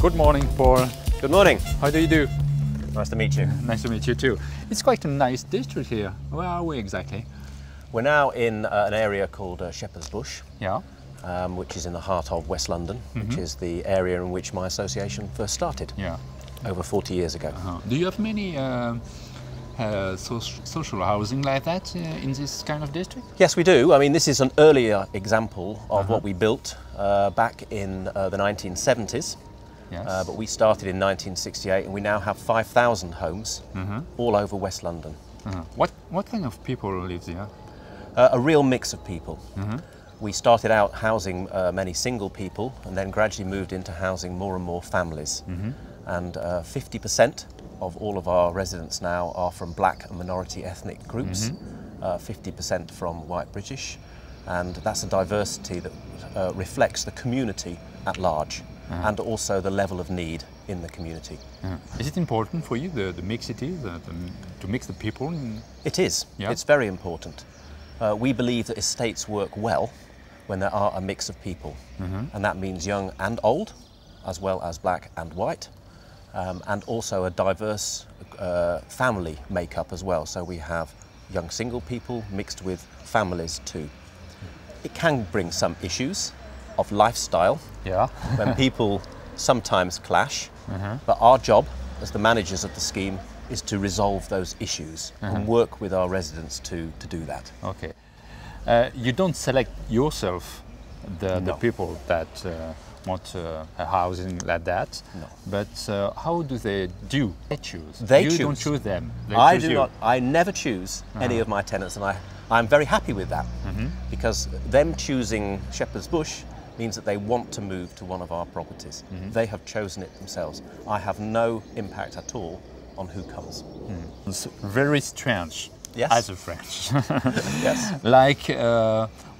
Good morning, Paul. Good morning. How do you do? Nice to meet you. Nice to meet you too. It's quite a nice district here. Where are we exactly? We're now in an area called Shepherd's Bush, Yeah. which is in the heart of West London, which is the area in which my association first started Yeah. over 40 years ago. Do you have many social housing like that in this kind of district? Yes, we do. I mean, this is an earlier example of what we built back in the 1970s. Yes. But we started in 1968 and we now have 5,000 homes all over West London. What kind of people live there? A real mix of people. We started out housing many single people and then gradually moved into housing more and more families. And 50% of all of our residents now are from black and minority ethnic groups, 50% from white British, and that's a diversity that reflects the community at large. And also the level of need in the community. Is it important for you, the mixity, to mix the people? It is. Yeah. It's very important. We believe that estates work well when there are a mix of people. And that means young and old, as well as black and white, and also a diverse family makeup as well. So we have young single people mixed with families too. It can bring some issues of lifestyle, when people sometimes clash, but our job as the managers of the scheme is to resolve those issues and work with our residents to do that. Okay. You don't select yourself the people that want a housing like that, but how do they do? They choose. You don't choose them. They choose you. I never choose any of my tenants, and I'm very happy with that, because them choosing Shepherd's Bush means that they want to move to one of our properties. They have chosen it themselves. I have no impact at all on who comes. It's very strange, Yes. as a French. Yes. Like,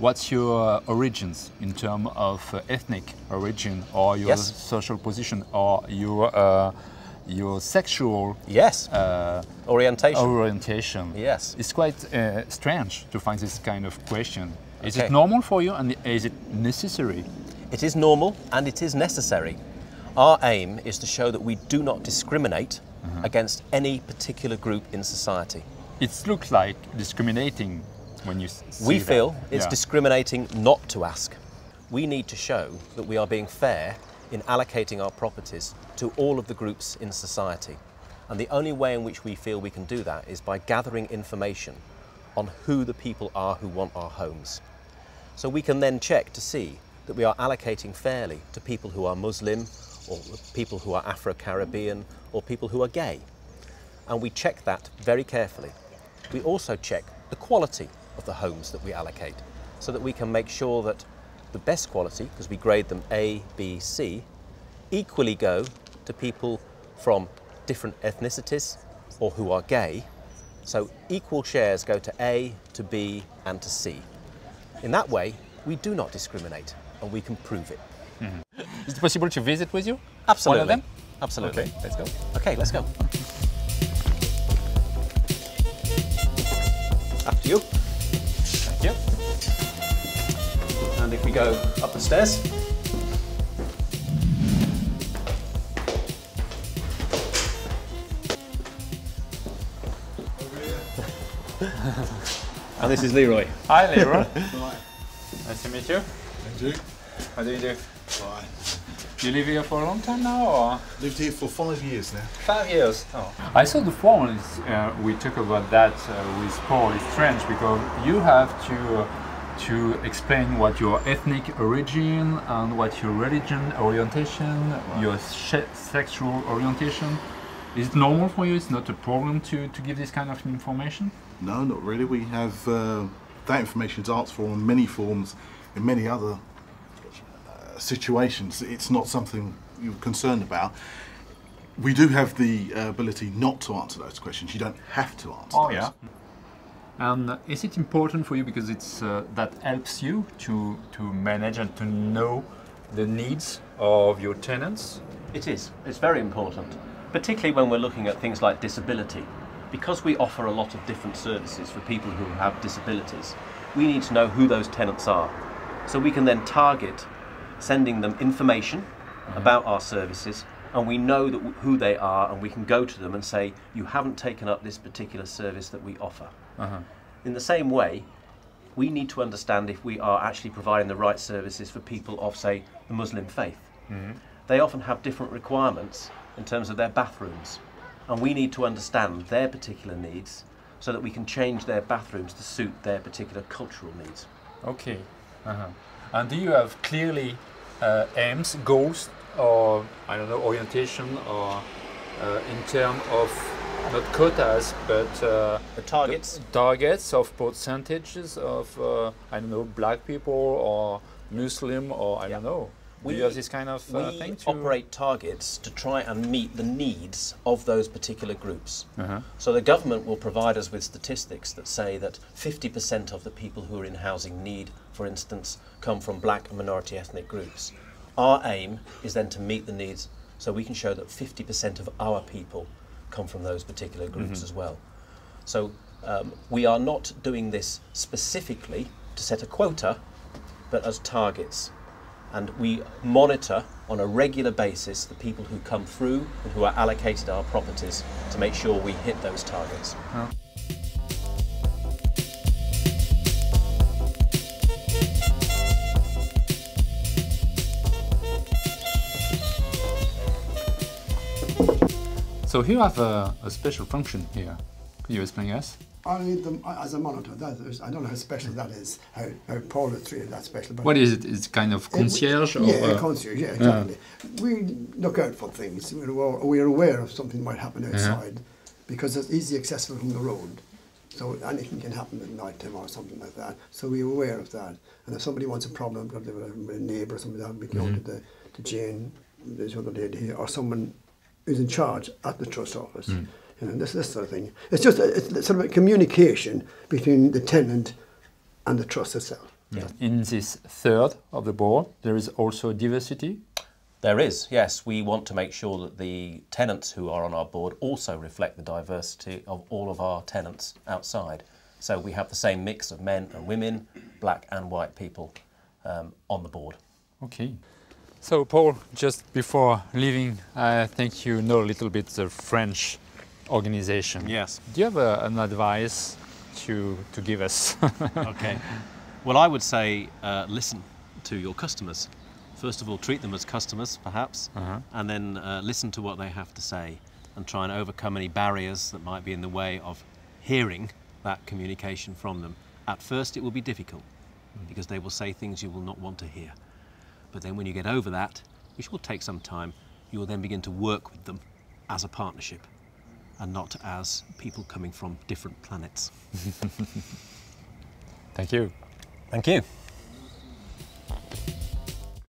what's your origins in terms of ethnic origin, or your social position, or your sexual orientation? Yes. It's quite strange to find this kind of question. Is it normal for you, and is it necessary? It is normal and it is necessary. Our aim is to show that we do not discriminate against any particular group in society. It looks like discriminating when you see We feel that. it's discriminating not to ask. We need to show that we are being fair in allocating our properties to all of the groups in society. And the only way in which we feel we can do that is by gathering information on who the people are who want our homes. So we can then check to see that we are allocating fairly to people who are Muslim, or people who are Afro-Caribbean, or people who are gay. And we check that very carefully. We also check the quality of the homes that we allocate, so that we can make sure that the best quality, because we grade them A, B, C, equally go to people from different ethnicities or who are gay. So equal shares go to A, to B, and to C. In that way, we do not discriminate, and we can prove it. Is it possible to visit with you? Absolutely. One of them? Absolutely. Okay, let's go. Okay, let's go. After you. Thank you. And if we go up the stairs. And this is Leroy. Hi, Leroy. Hi. Nice to meet you. And you? How do you do? Fine. You live here for a long time now, or? Lived here for 5 years now. 5 years. Oh. I saw the form. We talk about that with Paul. It's strange because you have to explain what your ethnic origin and what your religion orientation, your sexual orientation. Is it normal for you? It's not a problem to give this kind of information? No, not really. We have that information's asked for on many forms in many other situations. It's not something you're concerned about. We do have the ability not to answer those questions. You don't have to answer those. Yeah. And is it important for you because it's that helps you to manage and to know the needs of your tenants? It is. It's very important, particularly when we're looking at things like disability. Because we offer a lot of different services for people who have disabilities, we need to know who those tenants are. So we can then target sending them information about our services, and we know that who they are, and we can go to them and say, you haven't taken up this particular service that we offer. In the same way, we need to understand if we are actually providing the right services for people of, say, the Muslim faith. They often have different requirements in terms of their bathrooms, and we need to understand their particular needs so that we can change their bathrooms to suit their particular cultural needs. Okay. And do you have clearly aims, goals, or I don't know, orientation, or in terms of not quotas, but The targets? targets of percentages of I don't know, black people or Muslim or I don't know. Do you have this kind of thing? We operate targets to try and meet the needs of those particular groups. So the government will provide us with statistics that say that 50% of the people who are in housing need, for instance, come from black and minority ethnic groups. Our aim is then to meet the needs so we can show that 50% of our people come from those particular groups as well. So we are not doing this specifically to set a quota, but as targets. And we monitor on a regular basis the people who come through and who are allocated our properties to make sure we hit those targets. So here you have a special function here. Could you explain us? I need them as a monitor. I don't know how special that is, how Paul has treated that special. But What is it? It's kind of concierge? Yeah, concierge, yeah, exactly. We look out for things. We're aware of something might happen outside because it's easily accessible from the road. So anything can happen at night time or something like that. So we're aware of that. And if somebody wants a problem, because they have a neighbour or something, that would be going to Jane, this other lady here, or someone who's in charge at the trust office. You know, this sort of thing. It's just it's sort of a communication between the tenant and the trust itself. In this third of the board, there is also diversity. There is, yes. We want to make sure that the tenants who are on our board also reflect the diversity of all of our tenants outside. So we have the same mix of men and women, black and white people on the board. Okay. So Paul, just before leaving, I think you know a little bit the French organization. Yes. Do you have an advice to give us? Okay. Well, I would say listen to your customers. First of all, treat them as customers, perhaps, and then listen to what they have to say and try and overcome any barriers that might be in the way of hearing that communication from them. At first, it will be difficult because they will say things you will not want to hear. But then when you get over that, which will take some time, you will then begin to work with them as a partnership and not as people coming from different planets. Thank you. Thank you.